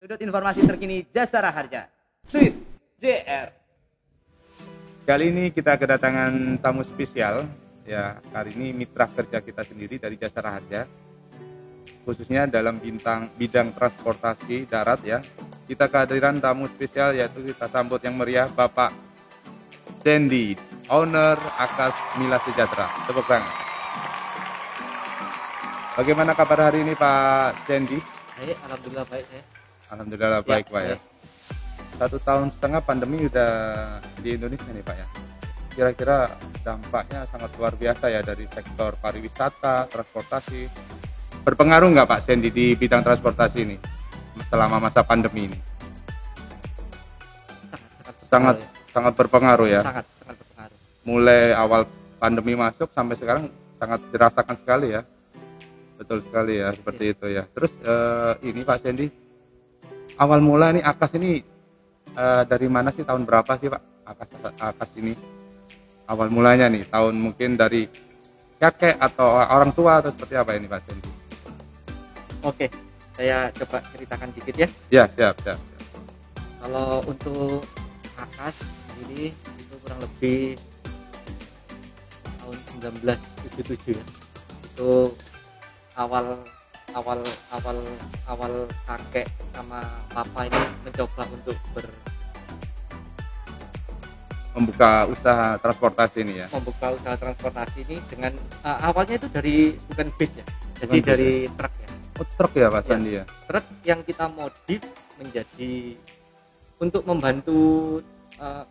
Sudut informasi terkini Jasara Harja, Street JR. Kali ini kita kedatangan tamu spesial. Ya, kali ini mitra kerja kita sendiri dari Jasara Harja, khususnya dalam bidang transportasi darat ya. Kita kehadiran tamu spesial, yaitu kita sambut yang meriah Bapak Sandy, owner Akas Mila Sejahtera. Tepuk tangan. Bagaimana kabar hari ini Pak Sandy? Baik, alhamdulillah baik ya. Alhamdulillah baik Pak ya. 1,5 tahun pandemi udah di Indonesia nih Pak ya. Kira-kira dampaknya sangat luar biasa ya dari sektor pariwisata, transportasi. Berpengaruh nggak Pak Sandy di bidang transportasi ini selama masa pandemi ini? Sangat berpengaruh ya. Sangat berpengaruh. Mulai awal pandemi masuk sampai sekarang sangat dirasakan sekali ya. Betul sekali ya, seperti itu ya. Terus ini Pak Sandy, awal mula nih Akas ini dari mana sih, tahun berapa sih Pak Akas ini? Awal mulanya nih, tahun mungkin dari kakek atau orang tua atau seperti apa ini Pak Sandy? Oke, saya coba ceritakan dikit ya. Ya, siap. Kalau untuk Akas ini itu kurang lebih tahun 1977 ya. Itu awal kakek sama papa ini mencoba untuk membuka usaha transportasi ini ya. Membuka usaha transportasi ini dengan awalnya itu dari bukan bis ya. Jadi dari truk ya. Oh, truk ya Pak Sandy ya. Truk yang kita modif menjadi untuk membantu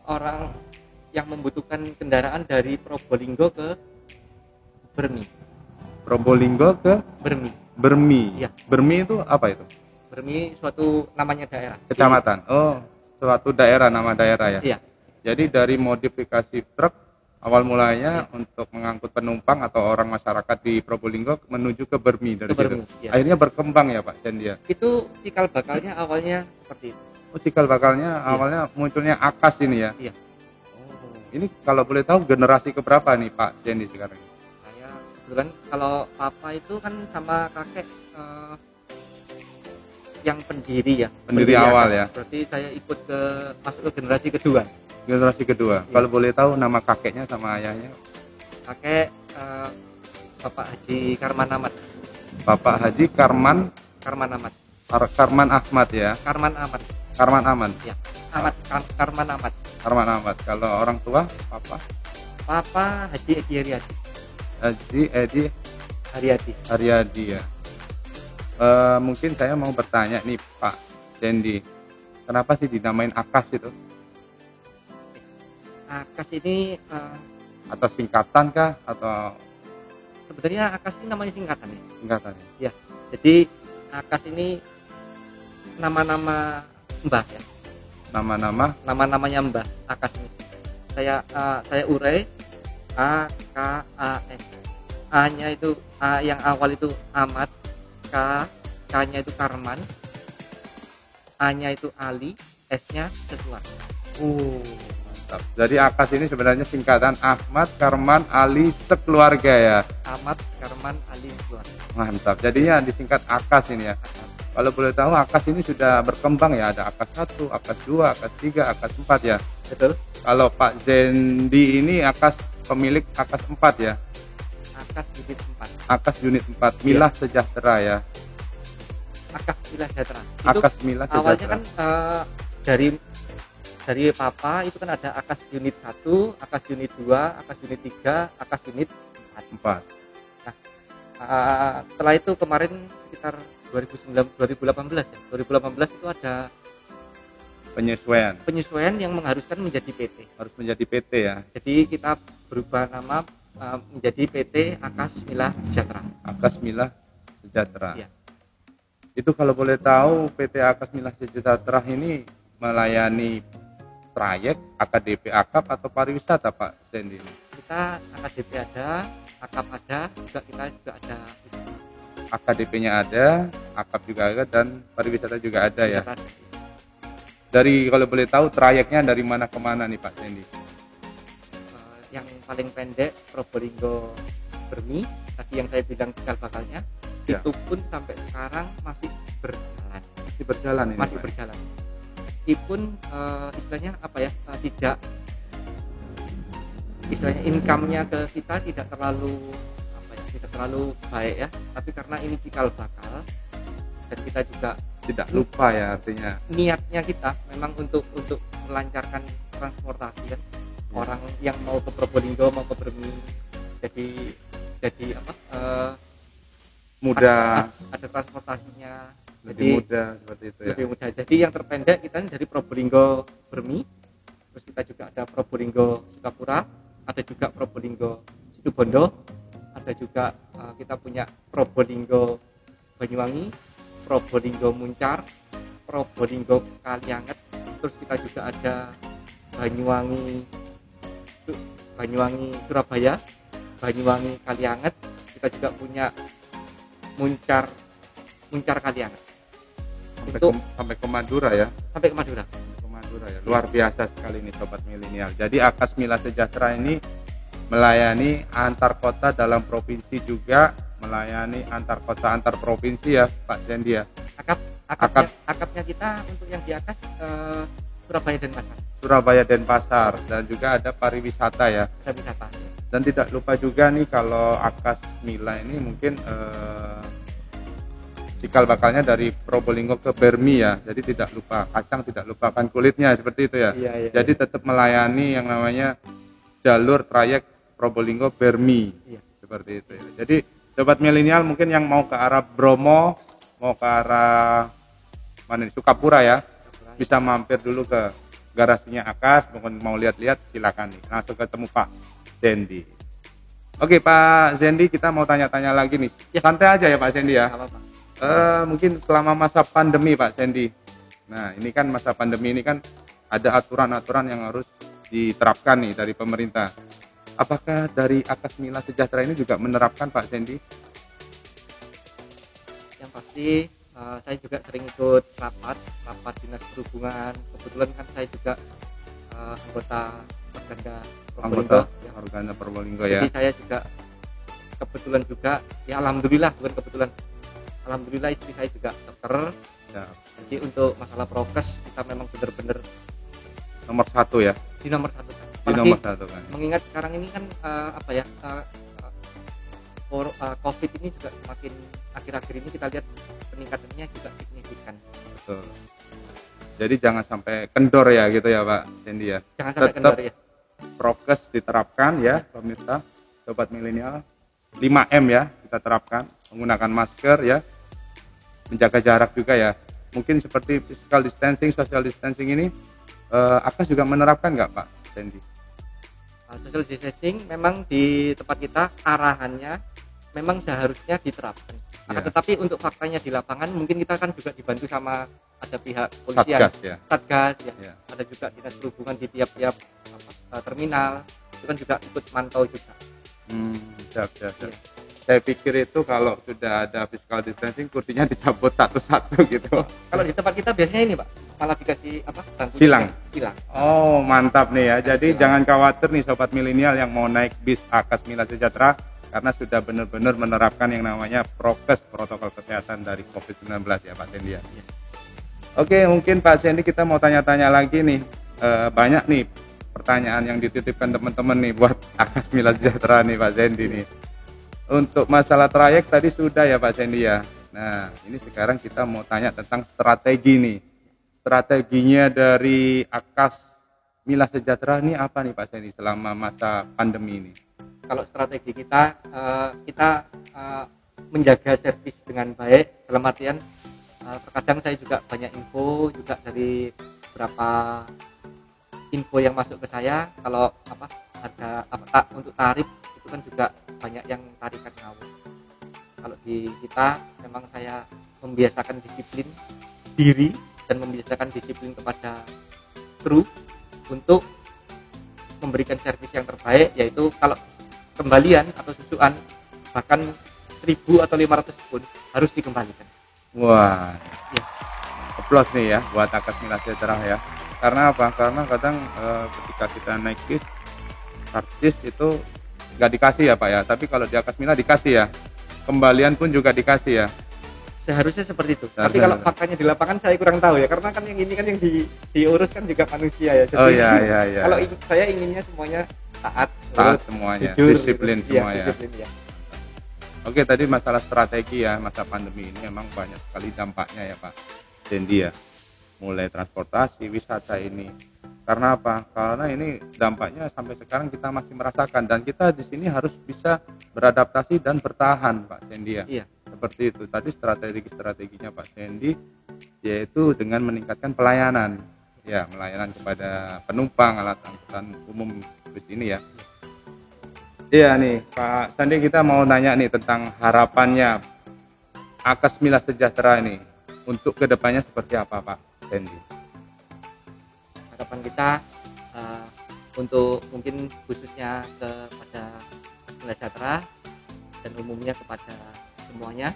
orang yang membutuhkan kendaraan dari Probolinggo ke Bermi. Probolinggo ke Bermi. Ya. Bermi itu apa itu? Bermi suatu namanya daerah. Kecamatan. Oh, suatu daerah, nama daerah ya. Iya. Jadi dari modifikasi truk awal mulanya untuk mengangkut penumpang atau orang masyarakat di Probolinggo menuju ke Bermi dari situ. Ya. Akhirnya berkembang ya Pak Sandy ya. Itu cikal bakalnya awalnya seperti itu. Oh, cikal bakalnya awalnya munculnya Akas ini ya. Iya. Oh. Ini kalau boleh tahu generasi keberapa nih Pak Sandy sekarang? Saya kebetulan kalau papa itu kan sama kakek yang pendiri ya. Pendiri awal Akas. ya. Berarti saya ikut masuk ke generasi kedua. Generasi kedua. Iya. Kalau boleh tahu nama kakeknya sama ayahnya? Kakek Bapak Haji Karman Ahmad. Bapak Haji Karman Ahmad. Karman Ahmad ya. Karman Ahmad. Karman Aman. Ya. Karman Ahmad. Karman Ahmad. Kalau orang tua Papa Haji Edi Haryadi. Haji Edi Haryadi ya. Mungkin saya mau bertanya nih Pak Sandy, kenapa sih dinamain Akas itu? Akas ini Atau singkatan kah atau sebenarnya Akas ini namanya singkatan ya. singkatannya? Ya. Jadi Akas ini nama-nama mbah ya. Nama-namanya mbah Akas ini. Saya urai A K A S. A-nya itu yang awal itu Ahmad, K-nya itu Karman, A-nya itu Ali, S-nya Sekeluarga. Mantap. Jadi Akas ini sebenarnya singkatan Ahmad, Karman, Ali, Sekeluarga ya. Ahmad, Karman, Ali, Sekeluarga. Mantap. Jadinya disingkat Akas ini ya. Kalau boleh tahu Akas ini sudah berkembang ya, ada Akas 1, Akas 2, Akas 3, Akas 4 ya. Betul. Kalau Pak Sandy ini pemilik Akas 4 ya. Akas unit 4. Akas unit 4 Mila Sejahtera ya. Akas Mila Sejahtera. Akas Mila Sejahtera. Awalnya kan dari papa itu kan ada Akas unit 1, Akas unit 2, Akas unit 3, Akas unit 4. Nah, setelah itu kemarin sekitar 2018 ya. 2018 itu ada penyesuaian yang mengharuskan menjadi PT. Harus menjadi PT ya. Jadi kita berubah nama menjadi PT Akas Mila Sejahtera. Akas Mila Sejahtera. Ya. Itu kalau boleh tahu PT Akas Mila Sejahtera ini melayani trayek, AKDP akap atau pariwisata Pak Sandy? Kita AKDP ada, akap ada, kita juga ada. AKDP-nya ada, akap juga ada, dan pariwisata juga ada ya. Ada. Dari kalau boleh tahu trayeknya dari mana ke mana nih Pak Sandy? Yang paling pendek Probolinggo Bermi, tadi yang saya bilang cikal bakalnya, itu pun sampai sekarang masih berjalan. berjalan ini, masih Pak? berjalan. Meskipun istilahnya apa ya, tidak istilahnya income-nya ke kita tidak terlalu apa ya, tidak terlalu baik ya, tapi karena ini cikal bakal dan kita juga Tidak lupa ya artinya. niatnya kita memang untuk melancarkan transportasi kan, orang yang mau ke Probolinggo mau ke Bermi, jadi apa Mudah, ada transportasinya, lebih mudah seperti itu ya. lebih mudah. Jadi yang terpendek kita dari Probolinggo Bermi, terus kita juga ada Probolinggo Sukapura, ada juga Probolinggo Situbondo, ada juga kita punya Probolinggo Banyuwangi, Probolinggo Muncar, Probolinggo Kalianget, terus kita juga ada Banyuwangi Surabaya, Banyuwangi Kalianget, kita juga punya Muncar Kalianget Sampai ke Madura ya. sampai ke Madura. Ke Madura ya. Luar biasa sekali nih sobat milenial. Jadi Akas Mila Sejahtera ini melayani antar kota dalam provinsi, juga melayani antar kota antar provinsi ya Pak Zendi ya. Akapnya kita untuk yang di Akas Surabaya dan Pasar. Surabaya dan Pasar, dan juga ada pariwisata ya. Bisa wisata. Dan tidak lupa juga nih kalau Akas Mila ini mungkin cikal bakalnya dari Probolinggo ke Bermi ya. Jadi tidak lupa kacang, tidak lupakan kulitnya, seperti itu ya. Iya. Jadi tetap melayani yang namanya jalur trayek Probolinggo Bermi. Iya. Seperti itu ya. Jadi sobat milenial mungkin yang mau ke arah Bromo, mau ke arah mana nih, Sukapura ya, bisa mampir dulu ke garasinya Akas, mungkin mau lihat-lihat silakan nih, langsung ketemu Pak Zendi. Oke Pak Zendi, kita mau tanya-tanya lagi nih. Ya. Santai aja ya Pak Zendi ya. Nggak apa-apa. Mungkin selama masa pandemi Pak Zendi. Nah ini kan masa pandemi ini kan ada aturan-aturan yang harus diterapkan nih dari pemerintah. Apakah dari Akas Mila Sejahtera ini juga menerapkan Pak Zendi? Yang pasti saya juga sering ikut rapat dinas perhubungan. Kebetulan kan saya juga anggota Organda Probolinggo. Ya. Organda Probolinggo ya. Jadi saya juga kebetulan juga, ya alhamdulillah, bukan kebetulan, alhamdulillah istri saya juga dokter. Ya. Jadi untuk masalah prokes kita memang benar-benar Nomor satu ya. di nomor satu. Di nomor satu kan. Mengingat sekarang ini kan apa ya, COVID ini juga semakin akhir-akhir ini kita lihat peningkatannya juga signifikan. Betul. Jadi jangan sampai kendor ya gitu ya Pak Zendi ya. Jangan sampai Tetap kendor ya. prokes diterapkan ya pemirsa, sobat milenial. 5M ya kita terapkan, menggunakan masker ya, menjaga jarak juga ya. Mungkin seperti physical distancing, social distancing ini Akas juga menerapkan nggak Pak Zendi? Social distancing memang di tempat kita arahannya memang seharusnya diterapkan. Akan tetapi untuk faktanya di lapangan mungkin kita kan juga dibantu sama ada pihak polisian, Satgas ya. Ada juga dinas perhubungan di tiap-tiap terminal, itu kan juga ikut mantau juga. Siap. Ya. Saya pikir itu kalau sudah ada physical distancing kursinya dicabut satu-satu gitu. Kalau di tempat kita biasanya ini Pak, malah dikasih bangku silang. Oh mantap nih ya. Jadi jangan khawatir nih sobat milenial yang mau naik bis Akas Mila Sejahtera, karena sudah benar-benar menerapkan yang namanya prokes, protokol kesehatan dari COVID-19 ya Pak Zendi ya. Oke, mungkin Pak Zendi kita mau tanya-tanya lagi nih. Banyak nih pertanyaan yang dititipkan teman-teman nih buat Akas Mila Sejahtera nih Pak Zendi nih. Untuk masalah trayek tadi sudah ya Pak Zendi ya. Nah, ini sekarang kita mau tanya tentang strategi nih. Strateginya dari Akas Mila Sejahtera ini apa nih Pak Zendi selama masa pandemi ini? Kalau strategi kita menjaga servis dengan baik, dalam artian terkadang saya juga banyak info juga dari beberapa info yang masuk ke saya. Kalau harga untuk tarif itu kan juga banyak yang tarikan ngawur. Kalau di kita memang saya membiasakan disiplin diri dan membiasakan disiplin kepada kru untuk memberikan servis yang terbaik, yaitu kalau kembalian atau susuan bahkan 1.000 atau 500 pun harus dikembalikan. Wah, ya. Aplaus nih ya buat Akas Mila Sejahtera ya. Karena apa? Karena kadang ketika kita naik bis, karcis itu nggak dikasih ya Pak ya. Tapi kalau di Akas Mila dikasih ya. Kembalian pun juga dikasih ya. Seharusnya seperti itu. Tapi kalau faktanya di lapangan saya kurang tahu ya, karena kan yang ini kan yang diurus kan juga manusia ya. Jadi, iya. Kalau saya inginnya semuanya taat semuanya, jujur, disiplin gitu. semua ya. Disiplin, ya. Oke, tadi masalah strategi ya, masa pandemi ini memang banyak sekali dampaknya ya Pak Dendi ya. Mulai transportasi, wisata ini. Karena apa? Karena ini dampaknya sampai sekarang kita masih merasakan, dan kita di sini harus bisa beradaptasi dan bertahan Pak Dendi ya. Iya. Seperti itu. Tadi strateginya Pak Dendi yaitu dengan meningkatkan pelayanan. Ya, pelayanan kepada penumpang alat angkutan umum bus ini ya. Iya nih Pak Sandi, kita mau nanya nih tentang harapannya Akas Mila Sejahtera ini untuk kedepannya seperti apa Pak Sandi? Harapan kita untuk mungkin khususnya kepada Mila Sejahtera dan umumnya kepada semuanya,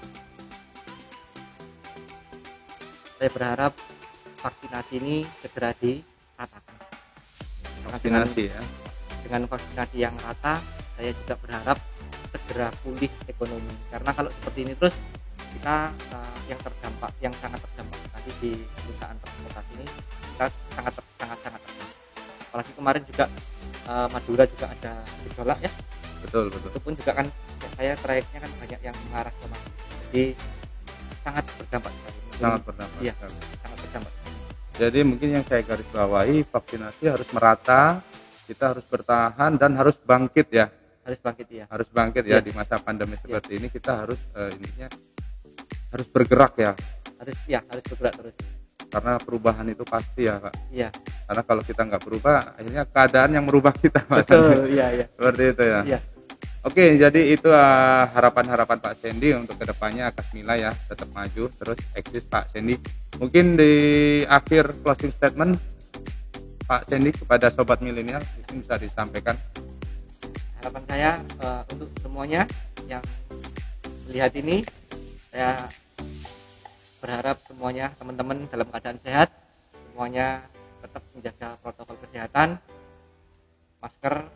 saya berharap vaksinasi ini segera diratakan. Vaksinasi ya. Dengan vaksinasi yang rata, saya juga berharap segera pulih ekonomi, karena kalau seperti ini terus kita yang sangat terdampak tadi di perusahaan transportasi ini, kita sangat terdampak. Apalagi kemarin juga Madura juga ada gejolak ya. Betul. Itu pun juga kan saya trayeknya kan banyak yang mengarah ke Madura, jadi sangat berdampak sekali. Sangat berdampak. Iya, sangat berdampak. Jadi mungkin yang saya garis bawahi, vaksinasi harus merata, kita harus bertahan dan harus bangkit ya. Harus bangkit ya di masa pandemi seperti ini. Kita harus ininya harus bergerak ya. Harus bergerak terus. Karena perubahan itu pasti ya Pak. Iya. Karena kalau kita nggak berubah, akhirnya keadaan yang merubah kita. Betul. Iya. Seperti itu ya. Iya. Oke, jadi itu harapan-harapan Pak Sandy untuk kedepannya Akas Mila ya, tetap maju terus eksis Pak Sandy. Mungkin di akhir closing statement Pak Sandy kepada sobat milenial mungkin bisa disampaikan. Harapan saya untuk semuanya yang melihat ini, saya berharap semuanya teman-teman dalam keadaan sehat, semuanya tetap menjaga protokol kesehatan, masker,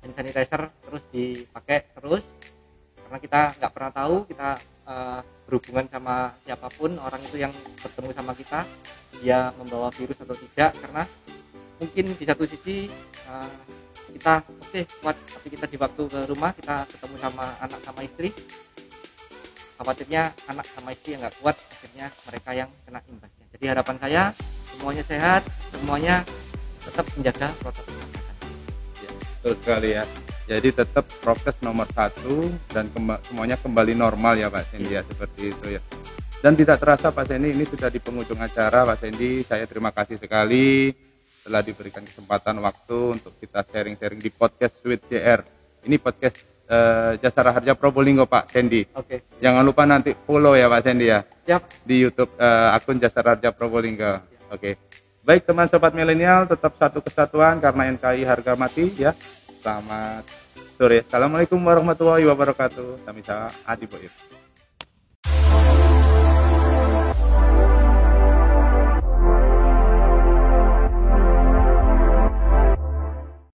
hand sanitizer terus dipakai terus, karena kita nggak pernah tahu kita berhubungan sama siapapun, orang itu yang bertemu sama kita, dia membawa virus atau tidak, karena mungkin di satu sisi kita kuat, tapi kita di waktu ke rumah kita ketemu sama anak sama istri, khawatirnya anak sama istri yang nggak kuat, akhirnya mereka yang kena imbasnya. Jadi harapan saya semuanya sehat, semuanya tetap menjaga protokol kesehatan. Betul sekali ya. Jadi tetap prokes nomor 1 dan semuanya kembali normal ya Pak Sandy ya, seperti itu ya. Dan tidak terasa Pak Sandy ini sudah di penghujung acara Pak Sandy. Saya terima kasih sekali telah diberikan kesempatan waktu untuk kita sharing-sharing di podcast Sweet JR. Ini podcast Jasara Harja Probolinggo Pak Sandy. Oke. Jangan lupa nanti follow ya Pak Sandy ya. Siap. Di YouTube akun Jasara Harja Probolinggo. Oke. Baik teman sobat milenial, tetap satu kesatuan karena NKRI harga mati ya. Selamat sore. Assalamualaikum warahmatullahi wabarakatuh. Samisa Adi Boir.